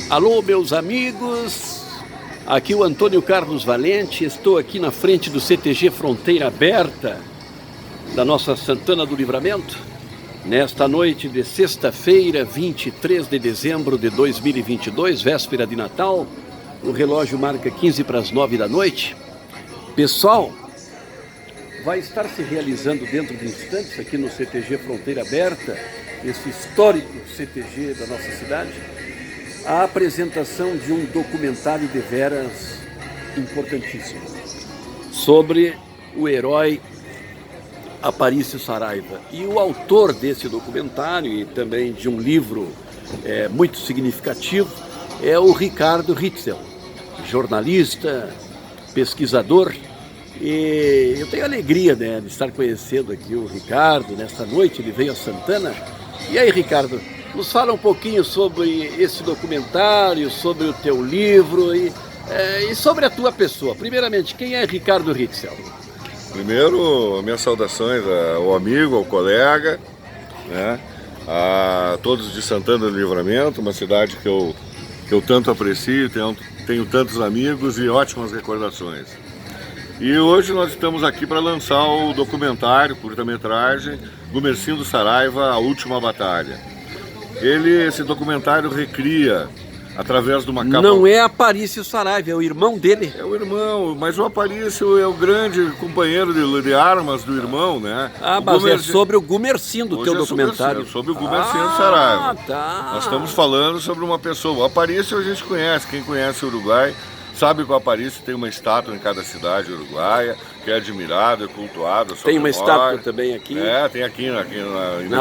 Alô, meus amigos, aqui o Antônio Carlos Valente, estou aqui na frente do CTG Fronteira Aberta, da nossa Santana do Livramento, nesta noite de sexta-feira, 23 de dezembro de 2022, véspera de Natal, o relógio marca 15 para as 9 da noite. Pessoal, vai estar se realizando dentro de instantes aqui no CTG Fronteira Aberta, esse histórico CTG da nossa cidade, a apresentação de um documentário de veras importantíssimo sobre o herói Aparício Saraiva. E o autor desse documentário e também de um livro muito significativo é o Ricardo Ritzel, jornalista, pesquisador. E eu tenho a alegria, de estar conhecendo aqui o Ricardo nesta noite. Ele veio a Santana. E aí, Ricardo, nos fala um pouquinho sobre esse documentário, sobre o teu livro e sobre a tua pessoa. Primeiramente, quem é Ricardo Ritzel? Primeiro, minhas saudações ao amigo, ao colega, né, a todos de Santana do Livramento, uma cidade que eu tanto aprecio, tenho tantos amigos e ótimas recordações. E hoje nós estamos aqui para lançar o documentário, curta-metragem, Gumercindo Saraiva, A Última Batalha. Esse documentário recria, através de uma capa... Não é Aparício Saraiva, é o irmão dele. É o irmão, mas o Aparício é o grande companheiro de armas do irmão, né? Ah, mas é sobre o Gumercindo, o teu documentário. Sobre o Gumercindo Saraiva. Tá. Nós estamos falando sobre uma pessoa. O Aparício a gente conhece, quem conhece o Uruguai sabe que o Aparício tem uma estátua em cada cidade uruguaia, que é admirado, é cultuado. Tem uma estátua também aqui? Tem aqui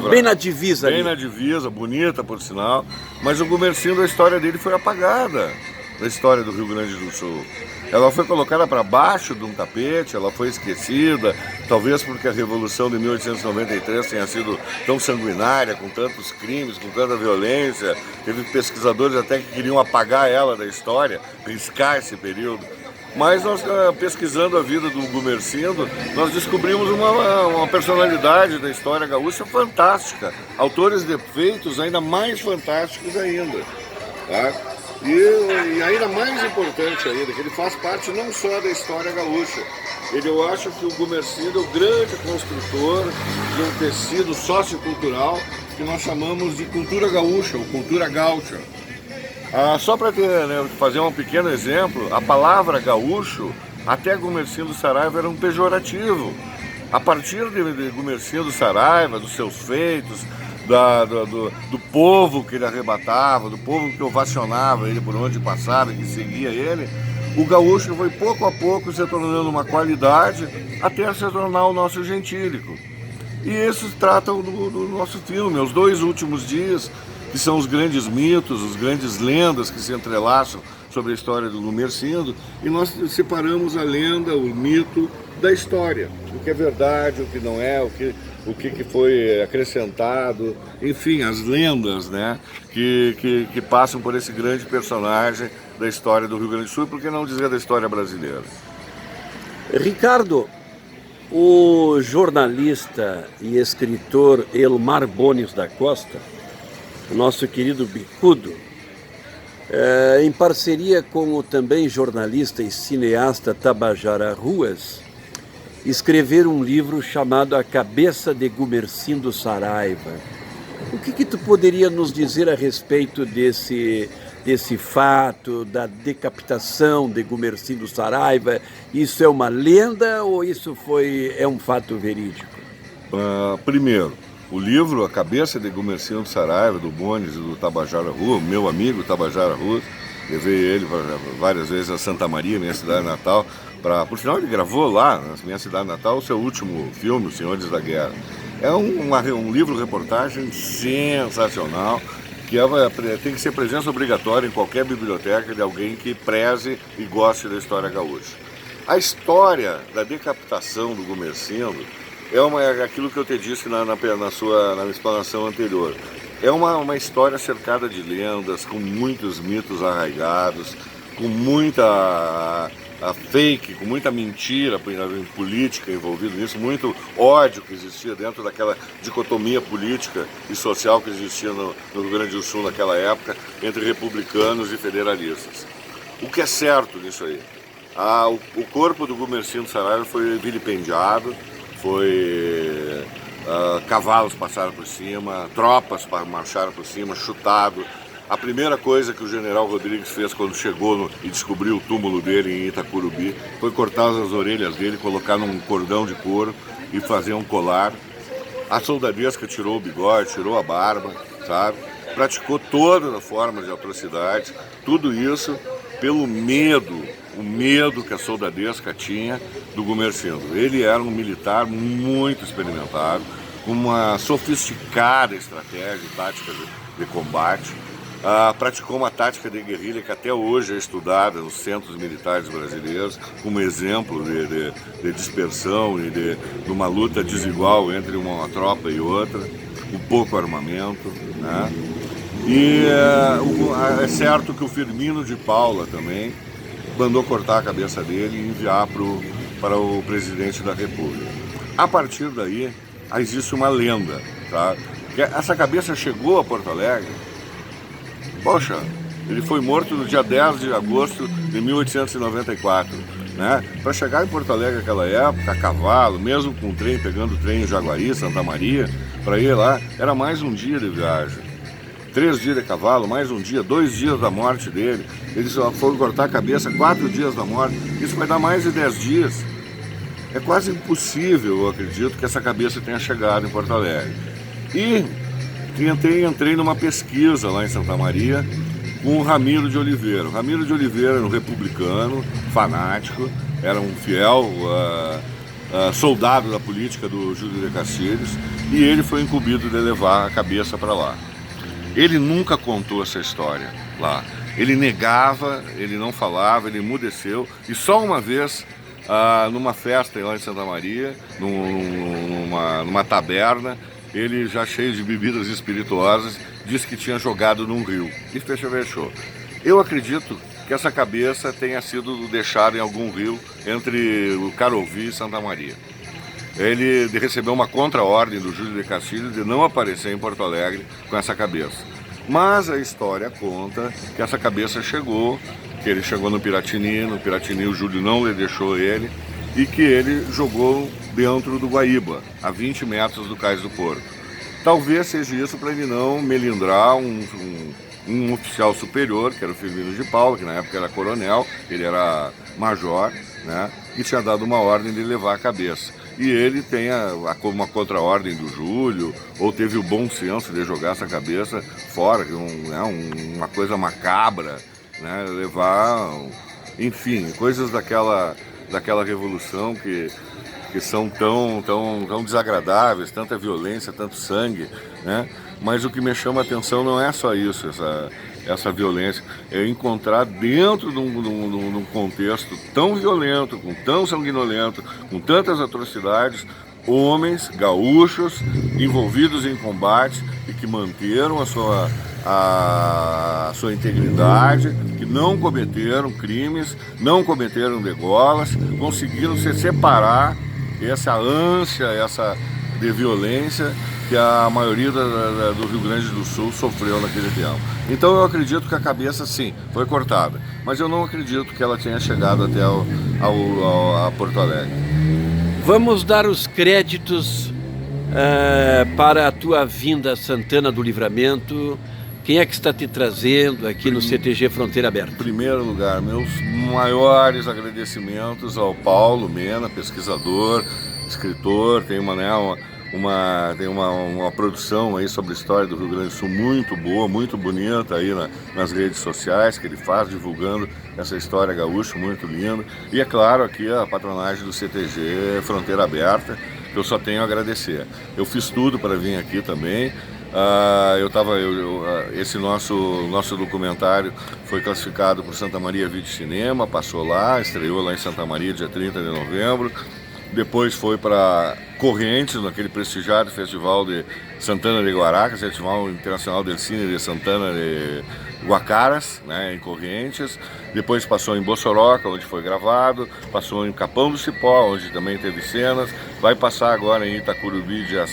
bem na divisa. Bem ali. na divisa, bonita por sinal. Mas o Gumercindo, a história dele foi apagada da história do Rio Grande do Sul. Ela foi colocada para baixo de um tapete, ela foi esquecida, talvez porque a Revolução de 1893 tenha sido tão sanguinária, com tantos crimes, com tanta violência. Teve pesquisadores até que queriam apagar ela da história, riscar esse período. Mas nós, pesquisando a vida do Gumercindo, nós descobrimos uma personalidade da história gaúcha fantástica, autores de feitos ainda mais fantásticos ainda, tá? E ainda mais importante ainda, que ele faz parte não só da história gaúcha. Eu acho que o Gumercindo é o grande construtor de um tecido sociocultural que nós chamamos de cultura gaúcha, ou cultura gaúcha. Só para fazer um pequeno exemplo, a palavra gaúcho, até Gumercindo Saraiva, era um pejorativo. A partir de Gumercindo Saraiva, dos seus feitos, do povo que ele arrebatava, do povo que ovacionava ele por onde passava e que seguia ele, o gaúcho foi pouco a pouco se tornando uma qualidade até se tornar o nosso gentílico. E esses tratam do nosso filme, Os Dois Últimos Dias, que são os grandes mitos, as grandes lendas que se entrelaçam sobre a história do Gumercindo, e nós separamos a lenda, o mito da história, o que é verdade, o que não é, o que foi acrescentado, enfim, as lendas, né, que passam por esse grande personagem da história do Rio Grande do Sul, por que não dizer da história brasileira? Ricardo, o jornalista e escritor Elmar Bones da Costa, o nosso querido Bicudo, em parceria com o também jornalista e cineasta Tabajara Ruas, escrever um livro chamado A Cabeça de Gumercindo Saraiva. O que tu poderia nos dizer a respeito desse fato, da decapitação de Gumercindo Saraiva? Isso é uma lenda ou isso é um fato verídico? Primeiro, o livro A Cabeça de Gumercindo Saraiva, do Bones e do Tabajara Ruas, meu amigo Tabajara Ruas, levei ele várias vezes a Santa Maria, minha cidade natal. Por sinal, ele gravou lá, na minha cidade natal, o seu último filme, Os Senhores da Guerra. É um livro-reportagem sensacional, que tem que ser presença obrigatória em qualquer biblioteca de alguém que preze e goste da história gaúcha. A história da decapitação do Gumercindo é aquilo que eu te disse na explanação anterior. É uma história cercada de lendas, com muitos mitos arraigados, com muita fake, com muita mentira política envolvida nisso, muito ódio que existia dentro daquela dicotomia política e social que existia no Rio Grande do Sul naquela época, entre republicanos e federalistas. O que é certo nisso aí? O corpo do Gumercindo Saraiva foi vilipendiado, cavalos passaram por cima, tropas marcharam por cima, chutado. A primeira coisa que o general Rodrigues fez quando chegou e descobriu o túmulo dele em Itacurubi foi cortar as orelhas dele, colocar num cordão de couro e fazer um colar. A soldadesca tirou o bigode, tirou a barba, sabe? Praticou todas as formas de atrocidade, tudo isso pelo medo, o medo que a soldadesca tinha do Gumercindo. Ele era um militar muito experimentado, com uma sofisticada estratégia e tática de combate. Praticou uma tática de guerrilha que até hoje é estudada nos centros militares brasileiros como exemplo de dispersão e de uma luta desigual entre uma tropa e outra, com pouco armamento, né? E é certo que o Firmino de Paula também mandou cortar a cabeça dele e enviar para o presidente da República. A partir daí, existe uma lenda, tá? Que essa cabeça chegou a Porto Alegre. Poxa, ele foi morto no dia 10 de agosto de 1894, né? Para chegar em Porto Alegre naquela época, a cavalo, mesmo com o trem, pegando o trem em Jaguari, Santa Maria, para ir lá, era mais um dia de viagem. 3 dias de cavalo, mais um dia, 2 dias da morte dele. Eles só foram cortar a cabeça 4 dias da morte. Isso vai dar mais de 10 dias. É quase impossível, eu acredito, que essa cabeça tenha chegado em Porto Alegre. E entrei numa pesquisa lá em Santa Maria com o Ramiro de Oliveira. O Ramiro de Oliveira era um republicano, fanático, era um fiel soldado da política do Júlio de Castilhos, e ele foi incumbido de levar a cabeça para lá. Ele nunca contou essa história lá. Ele negava, ele não falava, ele emudeceu, e só uma vez, numa festa lá em Santa Maria, numa taberna, ele, já cheio de bebidas espirituosas, disse que tinha jogado num rio e fechou. Eu acredito que essa cabeça tenha sido deixada em algum rio entre o Carovi e Santa Maria. Ele recebeu uma contra-ordem do Júlio de Castilhos de não aparecer em Porto Alegre com essa cabeça. Mas a história conta que essa cabeça chegou, que ele chegou no Piratini o Júlio não lhe deixou ele, e que ele jogou dentro do Guaíba, a 20 metros do Cais do Porto. Talvez seja isso para ele não melindrar um oficial superior, que era o Firmino de Paula, que na época era coronel, ele era major, né, e tinha dado uma ordem de levar a cabeça. E ele tem uma contra-ordem do Júlio, ou teve o bom senso de jogar essa cabeça fora, uma coisa macabra, né, levar, enfim, coisas daquela revolução que são tão desagradáveis, tanta violência, tanto sangue, né? Mas o que me chama a atenção não é só isso, essa violência, é encontrar dentro de um contexto tão violento, tão sanguinolento, com tantas atrocidades, homens gaúchos envolvidos em combate e que manteram a sua integridade, que não cometeram crimes, não cometeram degolas, conseguiram se separar essa ânsia, de violência que a maioria do Rio Grande do Sul sofreu naquele tempo. Então eu acredito que a cabeça, sim, foi cortada, mas eu não acredito que ela tenha chegado até a Porto Alegre. Vamos dar os créditos para a tua vinda a Santana do Livramento. Quem é que está te trazendo aqui no CTG Fronteira Aberta? Em primeiro lugar, meus maiores agradecimentos ao Paulo Mena, pesquisador, escritor, tem uma produção aí sobre a história do Rio Grande do Sul muito boa, muito bonita aí nas redes sociais que ele faz, divulgando essa história gaúcha muito linda. E é claro, aqui a patronagem do CTG Fronteira Aberta, que eu só tenho a agradecer. Eu fiz tudo para vir aqui também. Esse nosso documentário foi classificado por Santa Maria Vídeo Cinema, passou lá, estreou lá em Santa Maria dia 30 de novembro. Depois foi para Correntes, naquele prestigiado Festival de Santana de Guaraca, Festival Internacional del Cine de Santana Guacaras, né, em Correntes, depois passou em Bossoroca, onde foi gravado, passou em Capão do Cipó, onde também teve cenas, vai passar agora em Itacurubi dia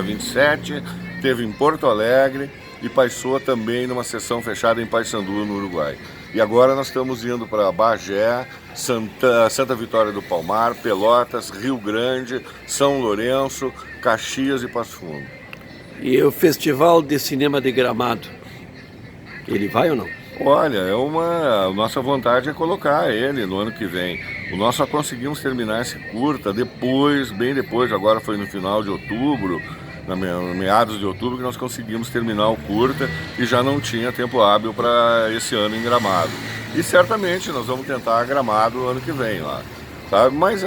27, teve em Porto Alegre e passou também numa sessão fechada em Paysandu, no Uruguai. E agora nós estamos indo para Bagé, Santa Vitória do Palmar, Pelotas, Rio Grande, São Lourenço, Caxias e Passo Fundo. E o Festival de Cinema de Gramado, ele vai ou não? Olha, a nossa vontade é colocar ele no ano que vem. Nós só conseguimos terminar esse curta depois, bem depois, agora foi no final de outubro, meados de outubro, que nós conseguimos terminar o curta e já não tinha tempo hábil para esse ano em Gramado. E certamente nós vamos tentar Gramado ano que vem lá, sabe? Mas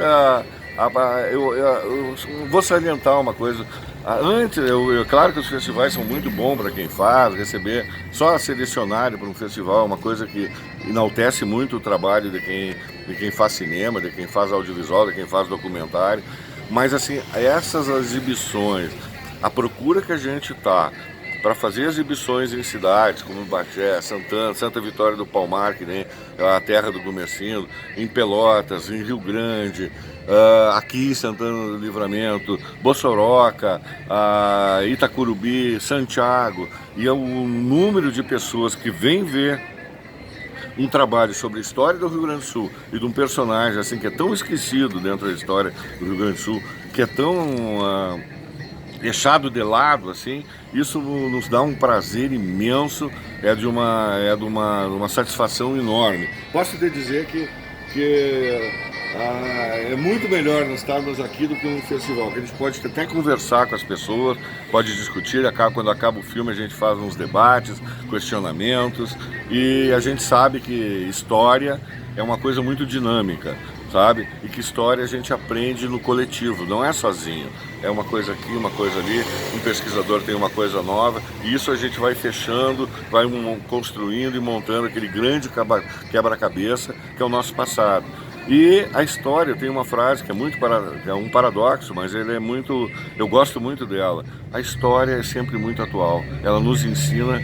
eu vou salientar uma coisa. Antes, claro que os festivais são muito bons para quem faz, receber só selecionário para um festival é uma coisa que enaltece muito o trabalho de quem faz cinema, de quem faz audiovisual, de quem faz documentário. Mas assim, essas exibições, a procura que a gente está para fazer exibições em cidades como Bagé, Santa Vitória do Palmar, que nem a terra do Gumercindo, em Pelotas, em Rio Grande, aqui em Santana do Livramento, Bossoroca, Itacurubi, Santiago, e o número de pessoas que vêm ver um trabalho sobre a história do Rio Grande do Sul e de um personagem assim que é tão esquecido dentro da história do Rio Grande do Sul, que é tão deixado de lado, assim, isso nos dá um prazer imenso, é de uma satisfação enorme. Posso te dizer que é muito melhor nós estarmos aqui do que um festival, que a gente pode até conversar com as pessoas, pode discutir, quando acaba o filme a gente faz uns debates, questionamentos, e a gente sabe que história é uma coisa muito dinâmica, sabe? E que história a gente aprende no coletivo, não é sozinho. É uma coisa aqui, uma coisa ali, um pesquisador tem uma coisa nova, e isso a gente vai fechando, vai construindo e montando aquele grande quebra-cabeça que é o nosso passado. E a história tem uma frase que é um paradoxo, mas eu gosto muito dela. A história é sempre muito atual, ela nos ensina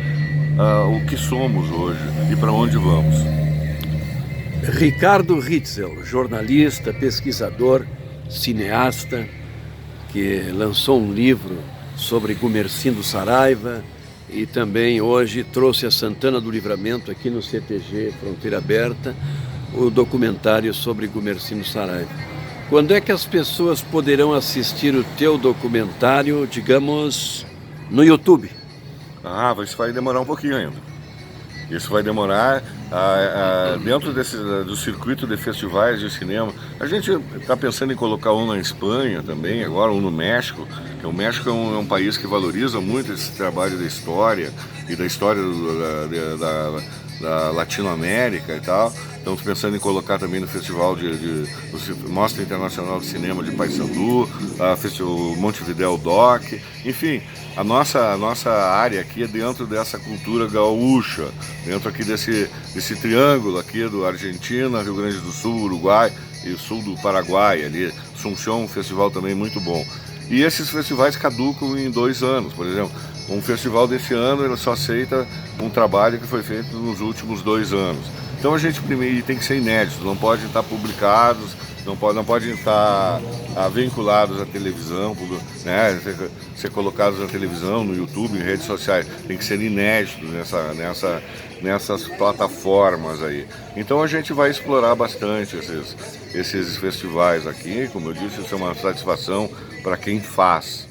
o que somos hoje e para onde vamos. Ricardo Ritzel, jornalista, pesquisador, cineasta, que lançou um livro sobre Gumercindo Saraiva e também hoje trouxe a Santana do Livramento aqui no CTG Fronteira Aberta, o documentário sobre Gumercindo Saraiva. Quando é que as pessoas poderão assistir o teu documentário, digamos, no YouTube? Isso vai demorar um pouquinho ainda. Isso vai demorar dentro do circuito de festivais de cinema. A gente está pensando em colocar um na Espanha também, agora um no México. O México é um país que valoriza muito esse trabalho da história e da história da Latinoamérica e tal. Estamos pensando em colocar também no Festival Mostra Internacional de Cinema de Paysandu, o Montevidéu Doc, enfim. A nossa área aqui é dentro dessa cultura gaúcha, dentro aqui desse triângulo aqui do Argentina, Rio Grande do Sul, Uruguai e sul do Paraguai, ali, Assunção, um festival também muito bom. E esses festivais caducam em 2 anos, por exemplo, um festival desse ano ele só aceita um trabalho que foi feito nos últimos 2 anos. Então a gente primeiro tem que ser inédito, não podem estar publicados, não podem estar vinculados à televisão, né, ser colocados na televisão, no YouTube, em redes sociais. Tem que ser inédito nessas plataformas aí. Então a gente vai explorar bastante esses festivais aqui. Como eu disse, isso é uma satisfação para quem faz.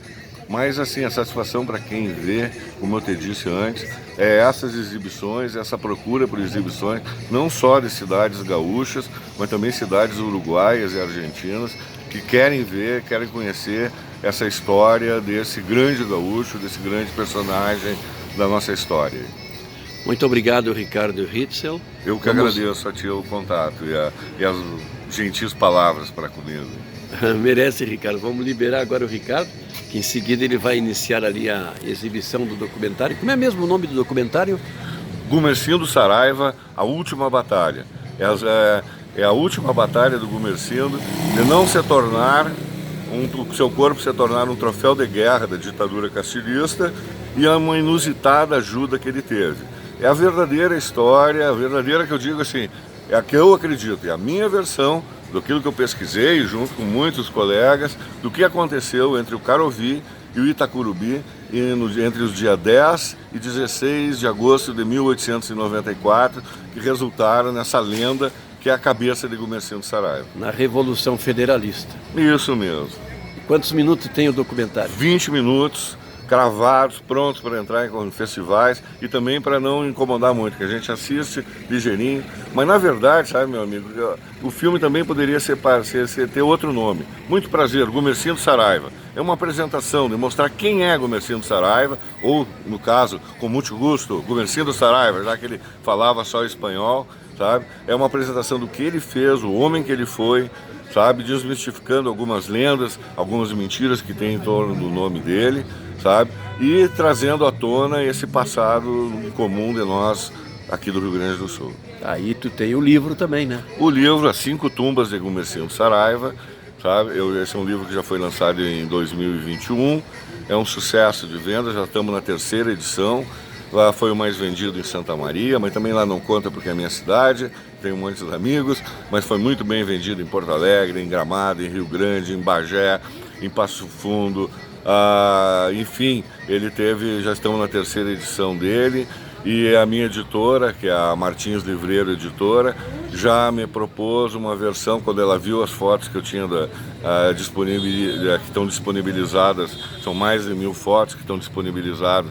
Mas assim, a satisfação para quem vê, como eu te disse antes, é essas exibições, essa procura por exibições, não só de cidades gaúchas, mas também cidades uruguaias e argentinas, que querem ver, querem conhecer essa história desse grande gaúcho, desse grande personagem da nossa história. Muito obrigado, Ricardo Ritzel. Eu que agradeço a ti o contato e as gentis palavras para comigo. Merece, Ricardo. Vamos liberar agora o Ricardo, que em seguida ele vai iniciar ali a exibição do documentário. Como é mesmo o nome do documentário? Gumercindo Saraiva, A Última Batalha. É a última batalha do Gumercindo de não se tornar, seu corpo se tornar um troféu de guerra da ditadura castilhista e uma inusitada ajuda que ele teve. é a verdadeira história, a verdadeira que eu digo assim, é a que eu acredito, é a minha versão daquilo que eu pesquisei junto com muitos colegas, do que aconteceu entre o Carovi e o Itacurubi entre os dias 10 e 16 de agosto de 1894, que resultaram nessa lenda que é a cabeça de Gumercindo Saraiva. Na Revolução Federalista. Isso mesmo. Quantos minutos tem o documentário? 20 minutos, cravados, prontos para entrar em festivais e também para não incomodar muito, que a gente assiste ligeirinho. Mas na verdade, sabe, meu amigo, o filme também poderia ter outro nome. Muito prazer, Gumercindo Saraiva. É uma apresentação de mostrar quem é Gumercindo Saraiva, ou, no caso, com muito gosto, Gumercindo Saraiva, já que ele falava só espanhol, sabe? É uma apresentação do que ele fez, o homem que ele foi, sabe? Desmistificando algumas lendas, algumas mentiras que tem em torno do nome dele, sabe? E trazendo à tona esse passado comum de nós aqui do Rio Grande do Sul. Aí tu tem o livro também, né? O livro, As 5 Tumbas de Gumercindo Saraiva, sabe? Esse é um livro que já foi lançado em 2021, é um sucesso de venda, já estamos na 3ª edição. Lá foi o mais vendido em Santa Maria, mas também lá não conta porque é a minha cidade, tenho muitos amigos, mas foi muito bem vendido em Porto Alegre, em Gramado, em Rio Grande, em Bagé, em Passo Fundo, enfim, já estamos na 3ª edição dele, e a minha editora, que é a Martins Livreiro Editora, já me propôs uma versão, quando ela viu as fotos que eu tinha que estão disponibilizadas, são mais de 1000 fotos que estão disponibilizadas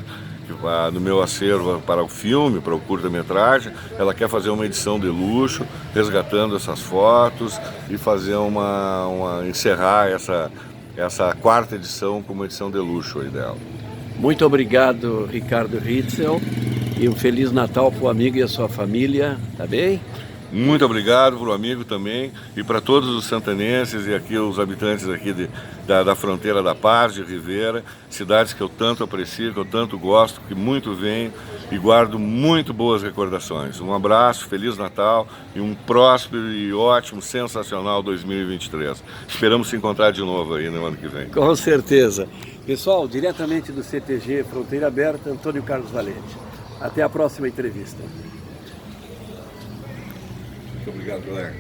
no meu acervo para o filme, para o curta-metragem. Ela quer fazer uma edição de luxo, resgatando essas fotos e fazer encerrar essa 4ª edição com uma edição de luxo aí dela. Muito obrigado, Ricardo Ritzel, e um Feliz Natal para o amigo e a sua família, tá bem? Muito obrigado para o amigo também e para todos os santanenses e aqui os habitantes aqui da fronteira da Paz, de Rivera, cidades que eu tanto aprecio, que eu tanto gosto, que muito venho e guardo muito boas recordações. Um abraço, Feliz Natal e um próspero e ótimo, sensacional 2023. Esperamos se encontrar de novo aí no ano que vem. Com certeza. Pessoal, diretamente do CTG Fronteira Aberta, Antônio Carlos Valente. Até a próxima entrevista. Muito obrigado, galera.